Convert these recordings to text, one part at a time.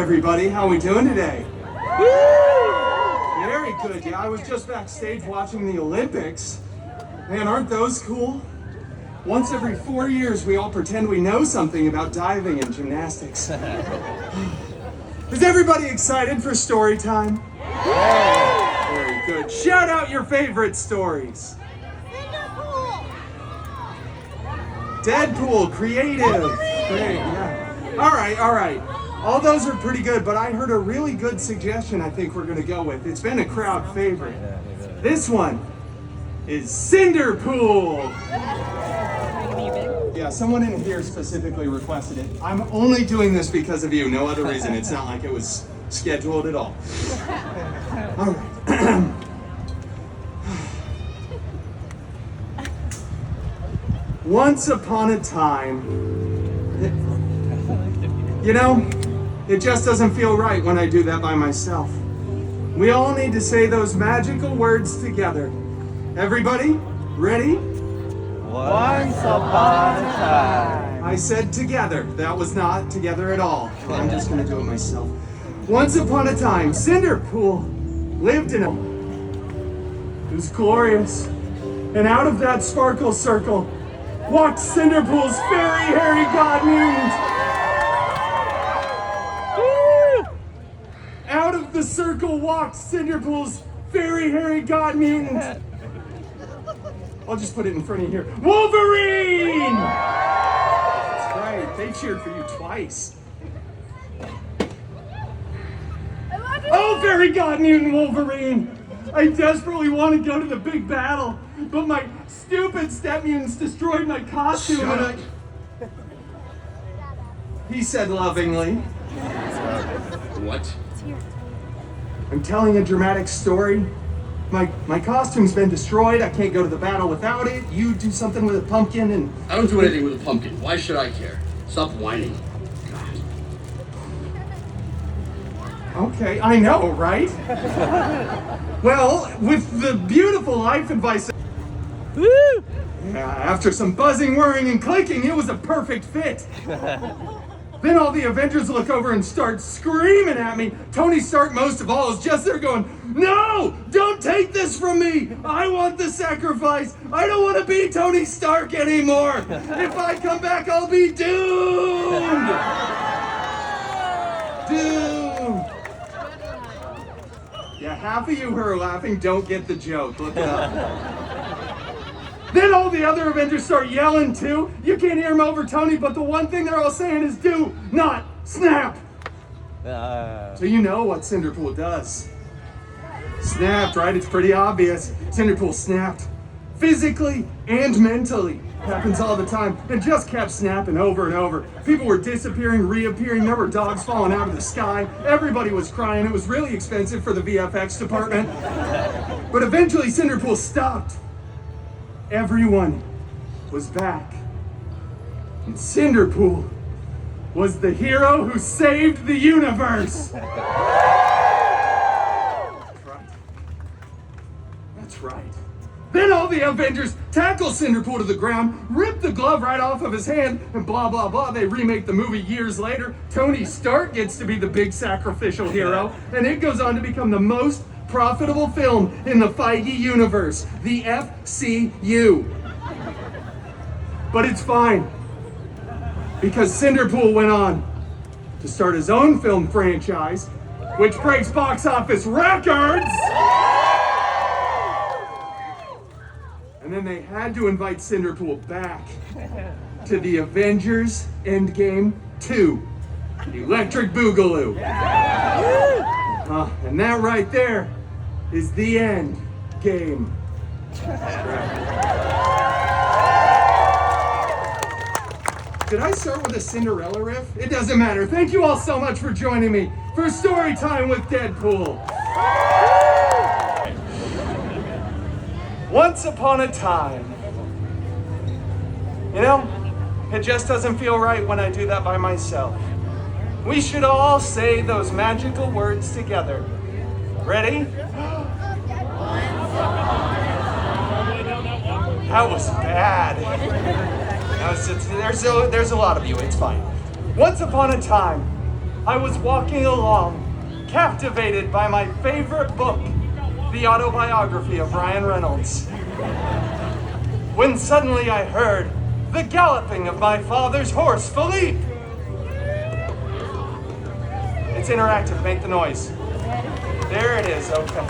everybody. How we doing today? Very good. Yeah, I was just backstage watching the Olympics. Man, aren't those cool? Once every 4 years, we all pretend we know something about diving and gymnastics. Is everybody excited for story time? Very good. Shout out your favorite stories. Cinderpool. Deadpool, creative. Great, yeah. All right. All those are pretty good, but I heard a really good suggestion I think we're gonna go with. It's been a crowd favorite. This one is Cinderpool. Yeah, someone in here specifically requested it. I'm only doing this because of you, no other reason. It's not like it was scheduled at all. All right. Once upon a time, it just doesn't feel right when I do that by myself. We all need to say those magical words together. Everybody, ready? Once upon a time. I said together. That was not together at all. I'm just gonna do it myself. Once upon a time, Cinderpool lived in a... It was glorious. And out of that sparkle circle walked Cinderpool's fairy hairy god mutant. Out of the circle walked Cinderpool's fairy hairy god mutant. I'll just put it in front of you here. Wolverine! That's right, they cheered for you twice. Oh, fairy god mutant Wolverine! I desperately want to go to the big battle, but my stupid step mutants destroyed my costume. Shut up. He said lovingly. What? I'm telling a dramatic story. My costume's been destroyed. I can't go to the battle without it. You do something with a pumpkin and... I don't do anything with a pumpkin. Why should I care? Stop whining. God. Okay, I know, right? Well, with the beautiful life advice... Woo! Yeah, after some buzzing, whirring, and clicking, it was a perfect fit. Then all the Avengers look over and start screaming at me. Tony Stark, most of all, is just there going, "No! Don't take this from me! I want the sacrifice! I don't want to be Tony Stark anymore! If I come back, I'll be doomed!" Doomed! Yeah, half of you who are laughing don't get the joke. Look it up. Then all the other Avengers start yelling too. You can't hear them over Tony, but the one thing they're all saying is do not snap. So you know what Cinderpool does. Snapped, right? It's pretty obvious. Cinderpool snapped. Physically and mentally. Happens all the time. And just kept snapping over and over. People were disappearing, reappearing. There were dogs falling out of the sky. Everybody was crying. It was really expensive for the VFX department. But eventually Cinderpool stopped. Everyone was back. And Cinderpool was the hero who saved the universe. That's right. Then all the Avengers tackle Cinderpool to the ground, rip the glove right off of his hand, and blah, blah, blah. They remake the movie years later. Tony Stark gets to be the big sacrificial hero, and it goes on to become the most profitable film in the Feige universe, the FCU. But it's fine, because Cinderpool went on to start his own film franchise, which breaks box office records. And then they had to invite Cinderpool back to the Avengers Endgame 2, Electric Boogaloo. And that right there is the end game. Did I start with a Cinderella riff? It doesn't matter. Thank you all so much for joining me for Storytime with Deadpool. Once upon a time. It just doesn't feel right when I do that by myself. We should all say those magical words together. Ready? That was bad. There's a lot of you, it's fine. Once upon a time, I was walking along, captivated by my favorite book, the autobiography of Ryan Reynolds, when suddenly I heard the galloping of my father's horse, Philippe. It's interactive, make the noise. There it is, okay.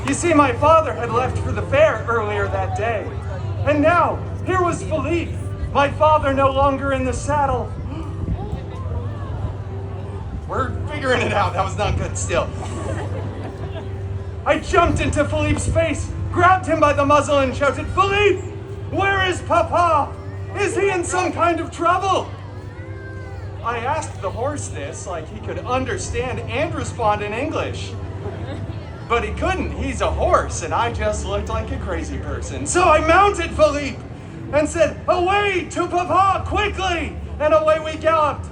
You see, my father had left for the fair earlier that day. And now, here was Philippe, my father no longer in the saddle. We're figuring it out, that was not good still. I jumped into Philippe's face, grabbed him by the muzzle and shouted, "Philippe, where is Papa? Is he in some kind of trouble?" I asked the horse this like he could understand and respond in English. But he couldn't, he's a horse, and I just looked like a crazy person. So I mounted Philippe and said, "Away to Papa, quickly!" And away we galloped.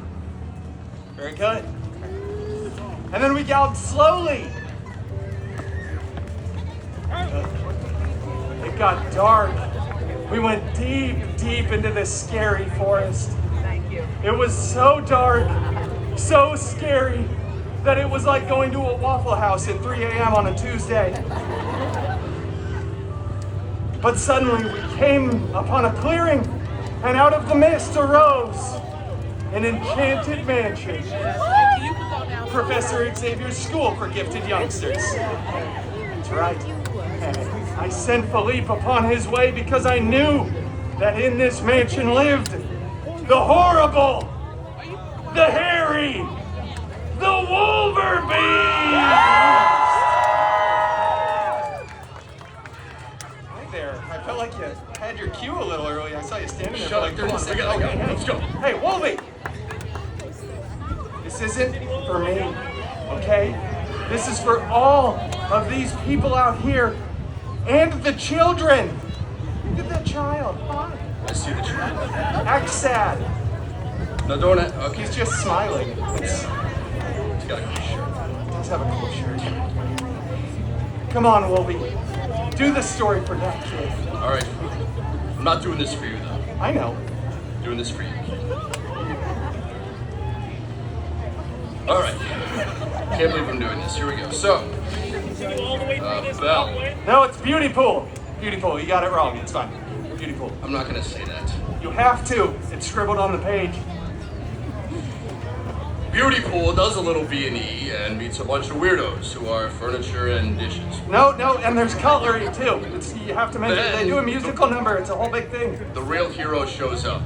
Very good. And then we galloped slowly. It got dark. We went deep, deep into this scary forest. It was so dark, so scary, that it was like going to a Waffle House at 3 a.m. on a Tuesday. But suddenly we came upon a clearing, and out of the mist arose an enchanted mansion. Professor Xavier's School for Gifted Youngsters. That's right. I sent Philippe upon his way because I knew that in this mansion lived the horrible, the hairy, the Wolverbeast! Hi there. I felt like you had your cue a little early. I saw you standing there for like 30 seconds. Okay, Let's go. Hey, Wolvie! This isn't for me, okay? This is for all of these people out here and the children. Look at that child. Hi. I see the tree. Act sad. No, don't it. Okay. He's just smiling. He's got a cool shirt. Let's have a cool shirt. Come on, Wolvie. Do the story for that kid. All right. I'm not doing this for you, though. I know. I'm doing this for you. All right. Can't believe I'm doing this. Here we go. So, Belle. No, it's Beautypool. Beautypool. You got it wrong. It's fine. Beautypool. I'm not gonna say that. You have to. It's scribbled on the page. Beautypool does a little B&E and meets a bunch of weirdos who are furniture and dishes. No, and there's cutlery too. You have to mention they do a musical number. It's a whole big thing. The real hero shows up.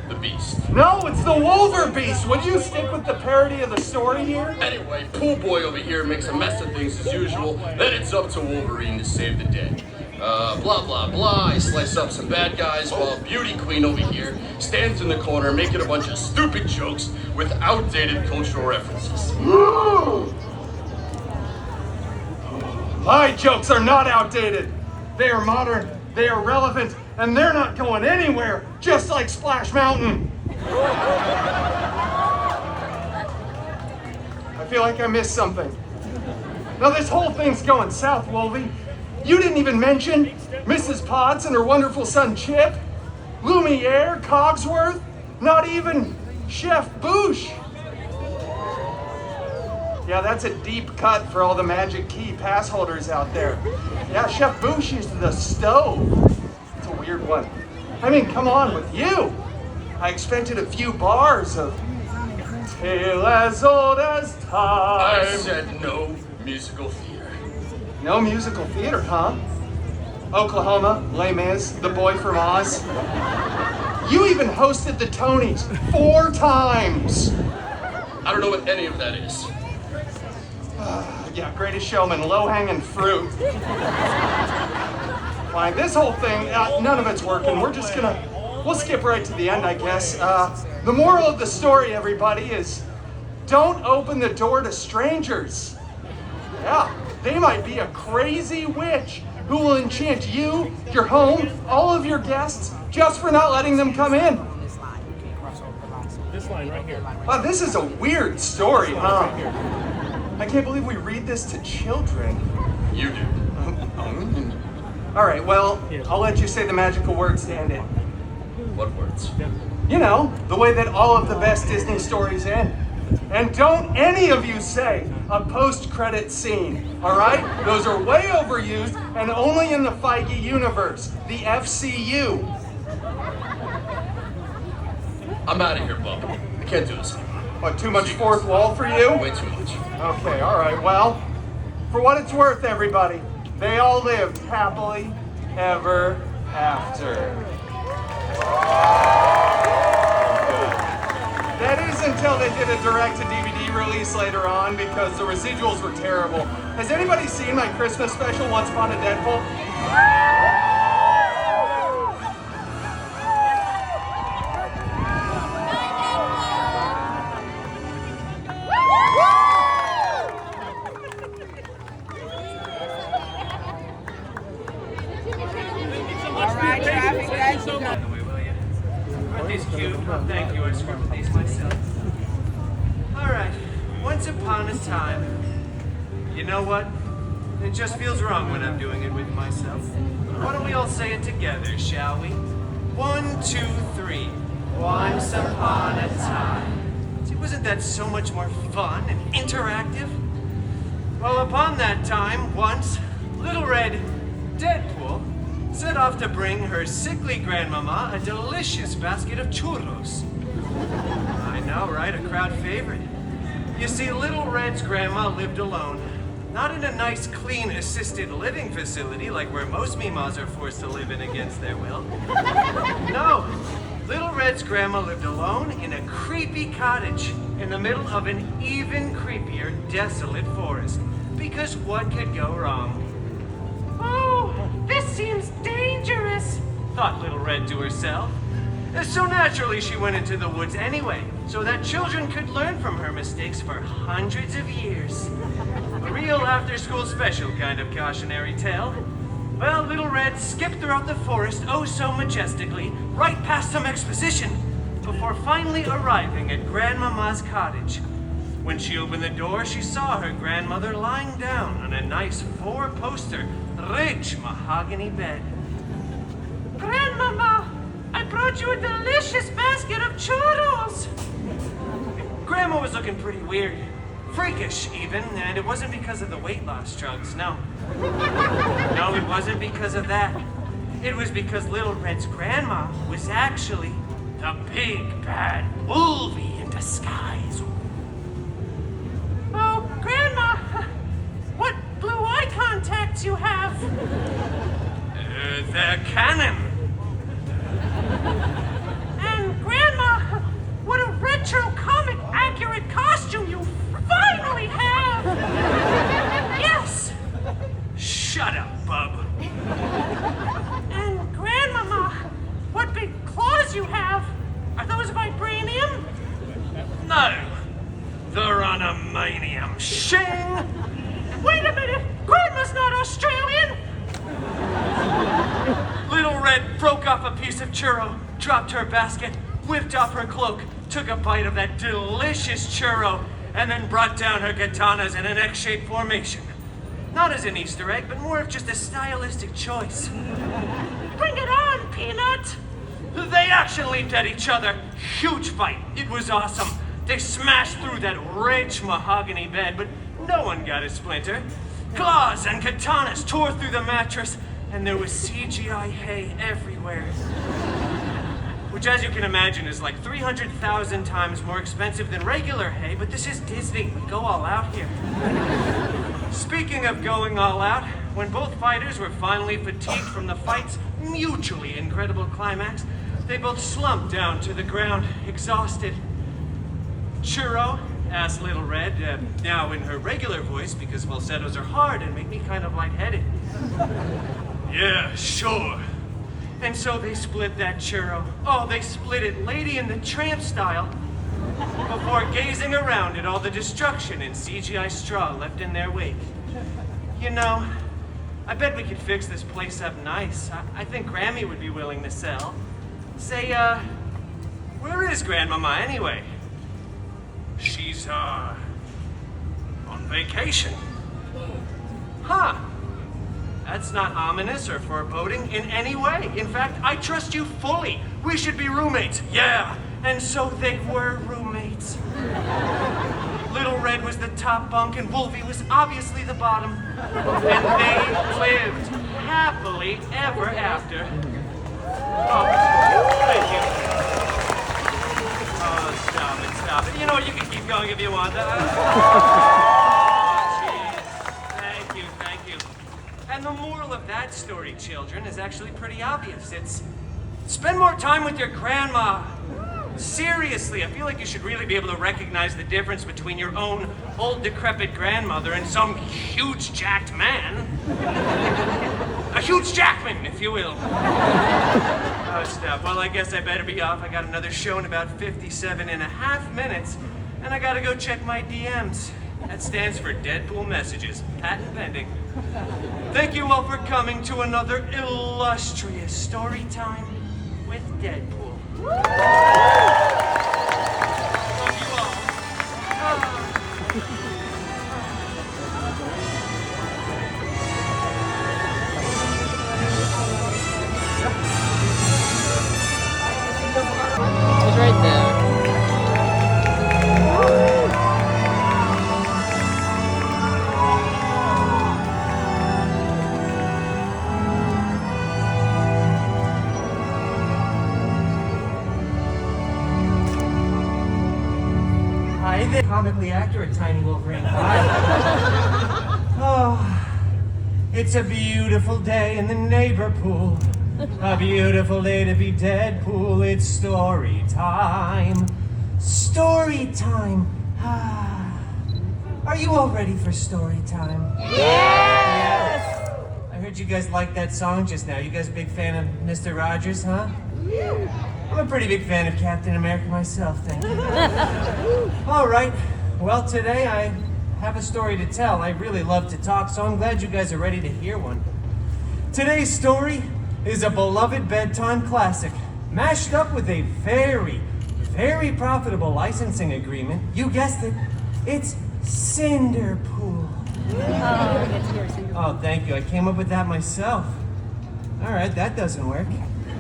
The Beast. No, it's the Wolverbeast. Would you stick with the parody of the story here? Anyway, Pool Boy over here makes a mess of things as usual. Then it's up to Wolverine to save the day. Blah, blah, blah. I slice up some bad guys while Beauty Queen over here stands in the corner making a bunch of stupid jokes with outdated cultural references. My jokes are not outdated. They are modern, they are relevant, and they're not going anywhere, just like Splash Mountain. I feel like I missed something. Now this whole thing's going south, Wolvie. You didn't even mention Mrs. Potts and her wonderful son Chip, Lumiere, Cogsworth, not even Chef Boosh. Yeah, that's a deep cut for all the Magic Key pass holders out there. Yeah, Chef Boosh is the stove. It's a weird one. I mean, come on with you. I expected a few bars of tale as old as time. I said no musical theater. No musical theater, huh? Oklahoma, Les Mis, The Boy from Oz. You even hosted the Tonys 4 times. I don't know what any of that is. Yeah, Greatest Showman, low-hanging fruit. Fine, this whole thing, none of it's working. We'll skip right to the end, I guess. The moral of the story, everybody, is don't open the door to strangers. Yeah, they might be a crazy witch who will enchant you, your home, all of your guests, just for not letting them come in. This line right here. Wow, this is a weird story, huh? I can't believe we read this to children. You do. All right, well, I'll let you say the magical words to end it. What words? You know, the way that all of the best Disney stories end. And don't any of you say a post-credit scene, all right? Those are way overused and only in the Feige universe, the FCU. I'm out of here, Bub. I can't do this anymore. What, too much fourth wall for you? Way too much. Okay, all right, well, for what it's worth, everybody, they all lived happily ever after. That is until they did a direct-to-DVD release later on because the residuals were terrible. Has anybody seen my Christmas special, Once Upon a Deadpool? Thank you, I scribbled these myself. Alright, once upon a time. You know what? It just feels wrong when I'm doing it with myself. Why don't we all say it together, shall we? 1, 2, 3. Once upon a time. See, wasn't that so much more fun and interactive? Well, upon that time, once, Little Red Deadpool set off to bring her sickly grandmama a delicious basket of churros. I know, right? A crowd favorite. You see, Little Red's grandma lived alone. Not in a nice, clean, assisted living facility like where most Mimas are forced to live in against their will. No, Little Red's grandma lived alone in a creepy cottage in the middle of an even creepier, desolate forest. Because what could go wrong? Oh, this seems dangerous. Thought Little Red to herself. So naturally she went into the woods anyway, so that children could learn from her mistakes for hundreds of years. A real after-school special kind of cautionary tale. Well, Little Red skipped throughout the forest oh so majestically, right past some exposition, before finally arriving at Grandmama's cottage. When she opened the door, she saw her grandmother lying down on a nice 4-poster, rich mahogany bed. Grandmama, I brought you a delicious basket of churros. Grandma was looking pretty weird. Freakish, even, and it wasn't because of the weight loss drugs, no. No, it wasn't because of that. It was because Little Red's grandma was actually the big bad Wolvie in disguise. Oh, Grandma, what blue eye contacts you have? They're canon. And Grandma, what a retro comic accurate costume you finally have! Yes! Shut up, bub. And Grandmama, what big claws you have! Are those vibranium? No, they're unamanium. Shing! Wait a minute! Grandma's not Australian! Little Red broke off a piece of churro, dropped her basket, whipped off her cloak, took a bite of that delicious churro, and then brought down her katanas in an X-shaped formation. Not as an Easter egg, but more of just a stylistic choice. Bring it on, Peanut! They action leaped at each other. Huge fight. It was awesome. They smashed through that rich mahogany bed, but no one got a splinter. Claws and katanas tore through the mattress, and there was CGI hay everywhere. Which, as you can imagine, is like 300,000 times more expensive than regular hay, but this is Disney. We go all out here. Speaking of going all out, when both fighters were finally fatigued from the fight's mutually incredible climax, they both slumped down to the ground, exhausted. Churro asked Little Red, now in her regular voice, because falsettos are hard and make me kind of lightheaded. Yeah, sure. And so they split that churro. Oh, they split it Lady in the Tramp style, before gazing around at all the destruction and CGI straw left in their wake. You know, I bet we could fix this place up nice. I think Grammy would be willing to sell. Say, where is Grandmama anyway? She's, on vacation. Huh. That's not ominous or foreboding in any way. In fact, I trust you fully. We should be roommates. Yeah. And so they were roommates. Little Red was the top bunk and Wolfie was obviously the bottom. And they lived happily ever after. Oh, thank you. Oh, stop it. You know what, you can keep going if you want. Oh, jeez. Thank you. And the moral of that story, children, is actually pretty obvious. It's spend more time with your grandma. Seriously, I feel like you should really be able to recognize the difference between your own old decrepit grandmother and some huge jacked man. A huge jackman, if you will. Oh, stop. Well, I guess I better be off. I got another show in about 57.5 minutes, and I gotta go check my DMs. That stands for Deadpool messages. Patent pending. Thank you all for coming to another illustrious story time with Deadpool. Love you all. It's right there. Hi there, comically accurate Tiny Wolverine. Oh, it's a beautiful day in the neighbor pool. A beautiful day to be Deadpool. It's story time. Story time. Are you all ready for story time? Yes! I heard you guys liked that song just now. You guys a big fan of Mr. Rogers, huh? I'm a pretty big fan of Captain America myself, thank you. All right, well, today I have a story to tell. I really love to talk, so I'm glad you guys are ready to hear one. Today's story is a beloved bedtime classic, mashed up with a very, very profitable licensing agreement. You guessed it, it's Cinderpool. Oh, thank you, I came up with that myself. All right, that doesn't work.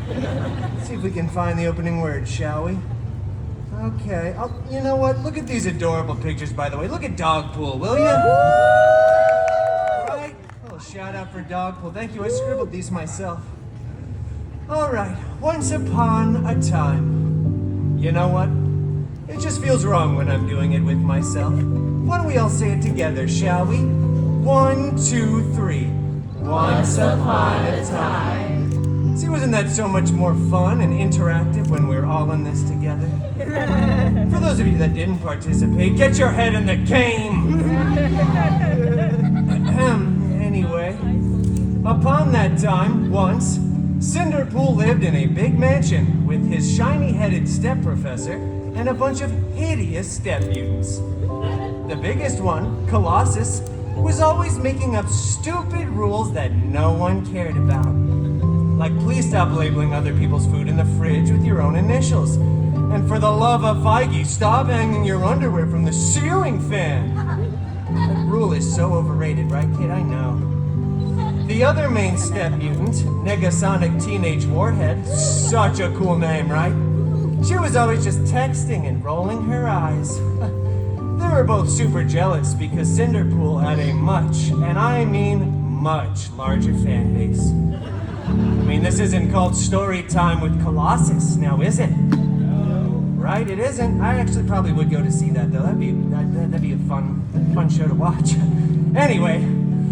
Let's see if we can find the opening word, shall we? Okay. Oh, you know what? Look at these adorable pictures, by the way. Look at Dogpool, will you? Right? A little shout out for Dogpool. Thank you. I scribbled these myself. All right. Once upon a time. You know what? It just feels wrong when I'm doing it with myself. Why don't we all say it together, shall we? 1, 2, 3. Once upon a time. See, wasn't that so much more fun and interactive when we're all in this together? For those of you that didn't participate, get your head in the game! Anyway, upon that time, once, Cinderpool lived in a big mansion with his shiny-headed step-professor and a bunch of hideous step-mutants. The biggest one, Colossus, was always making up stupid rules that no one cared about. Like, please stop labeling other people's food in the fridge with your own initials. And for the love of Feige, stop hanging your underwear from the ceiling fan. That rule is so overrated, right, kid? I know. The other main step mutant, Negasonic Teenage Warhead, such a cool name, right? She was always just texting and rolling her eyes. They were both super jealous because Cinderpool had a much, and I mean much, larger fan base. I mean, this isn't called story time with Colossus, now is it? No. Right, it isn't. I actually probably would go to see that, though. That'd be a fun show to watch. Anyway,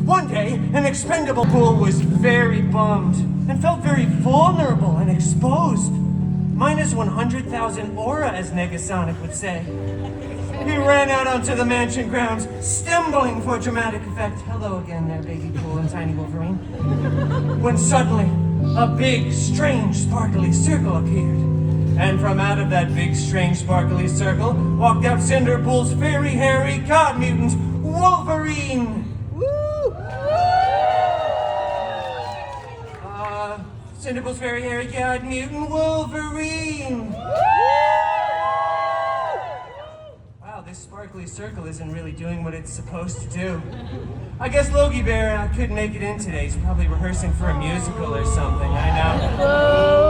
one day, an expendable pool was very bummed and felt very vulnerable and exposed. Minus 100,000 aura, as Negasonic would say. He ran out onto the mansion grounds, stumbling for dramatic effect. Hello again there, Beautypool and Tiny Wolverine. When suddenly, a big, strange, sparkly circle appeared. And from out of that big, strange, sparkly circle, walked out Cinderpool's very hairy god mutant, Wolverine! Woo! Cinderpool's very hairy god mutant, Wolverine! This sparkly circle isn't really doing what it's supposed to do. I guess Logie Bear couldn't make it in today. He's probably rehearsing for a musical or something, I know.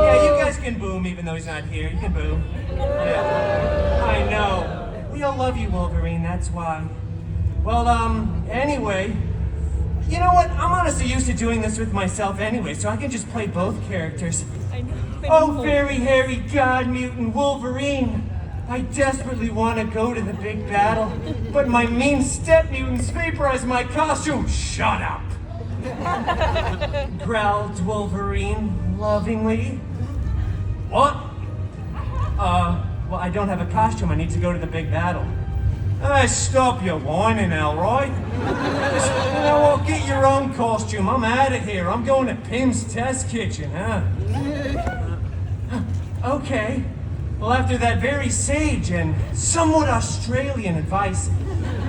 Yeah, you guys can boom even though he's not here. You can boom. Yeah, I know. We everybody will love you, Wolverine, that's why. Well, anyway, you know what? I'm honestly used to doing this with myself anyway, so I can just play both characters. Oh, very hairy god mutant Wolverine. I desperately want to go to the big battle, but my mean step mutants vaporize my costume. Shut up! Growled Wolverine lovingly. What? Well, I don't have a costume. I need to go to the big battle. Stop your whining, Elroy. You know what? Get your own costume. I'm out of here. I'm going to Pim's Test Kitchen, huh? Okay. Well, after that very sage and somewhat Australian advice,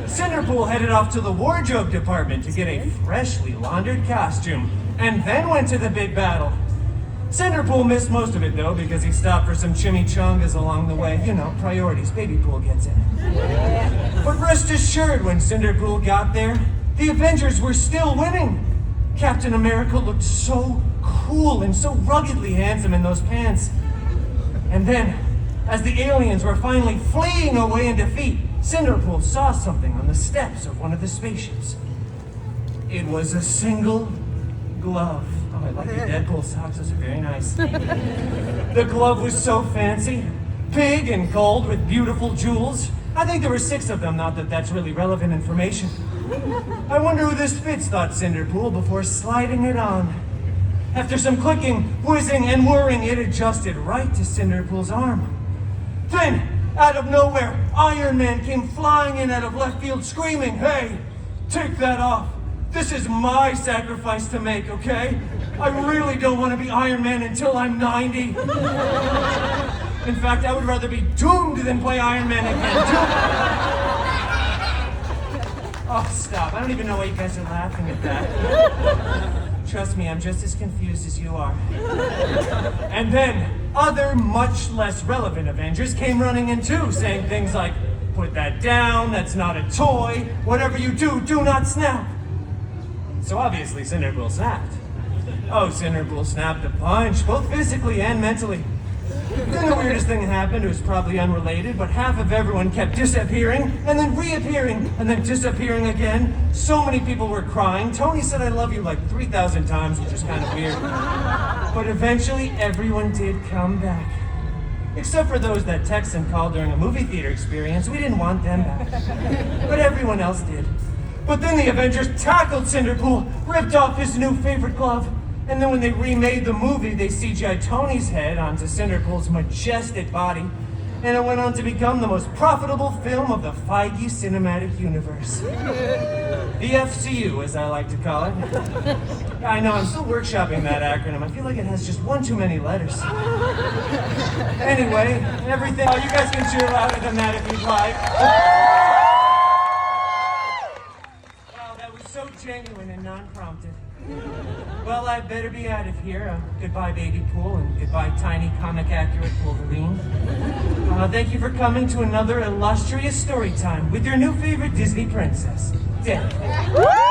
Cinderpool headed off to the wardrobe department to get a freshly laundered costume, and then went to the big battle. Cinderpool missed most of it, though, because he stopped for some chimichangas along the way. You know, priorities, Beautypool gets it. But rest assured, when Cinderpool got there, the Avengers were still winning. Captain America looked so cool and so ruggedly handsome in those pants. And then, as the aliens were finally fleeing away in defeat, Cinderpool saw something on the steps of one of the spaceships. It was a single glove. Oh, I like your Deadpool socks, those are very nice. The glove was so fancy, big and gold with beautiful jewels. I think there were 6 of them, not that that's really relevant information. I wonder who this fits, thought Cinderpool before sliding it on. After some clicking, whizzing, and whirring, it adjusted right to Cinderpool's arm. Then, out of nowhere, Iron Man came flying in out of left field screaming, "Hey, take that off. This is my sacrifice to make, okay? I really don't want to be Iron Man until I'm 90. In fact, I would rather be doomed than play Iron Man again. Oh, stop. I don't even know why you guys are laughing at that. Trust me, I'm just as confused as you are. And then, other much less relevant Avengers came running in too, saying things like, "Put that down, that's not a toy. Whatever you do, do not snap." So obviously Cinderpool snapped. Oh, Cinderpool snapped a bunch, both physically and mentally. Then the weirdest thing happened. It was probably unrelated, but half of everyone kept disappearing, and then reappearing, and then disappearing again. So many people were crying. Tony said "I love you" like 3,000 times, which is kind of weird. But eventually, everyone did come back. Except for those that texted and called during a movie theater experience. We didn't want them back. But everyone else did. But then the Avengers tackled Cinderpool, ripped off his new favorite glove, and then when they remade the movie, they CGI'd Tony's head onto Cinderpool's majestic body, and it went on to become the most profitable film of the Feige cinematic universe. The FCU, as I like to call it. I know, I'm still workshopping that acronym. I feel like it has just one too many letters. Anyway, everything... Oh, you guys can cheer louder than that if you'd like. Wow, that was so genuine and non-prompted. Well, I better be out of here. Goodbye, Beautypool, and goodbye, tiny comic-accurate Wolverine. Thank you for coming to another illustrious story time with your new favorite Disney princess, Deadpool.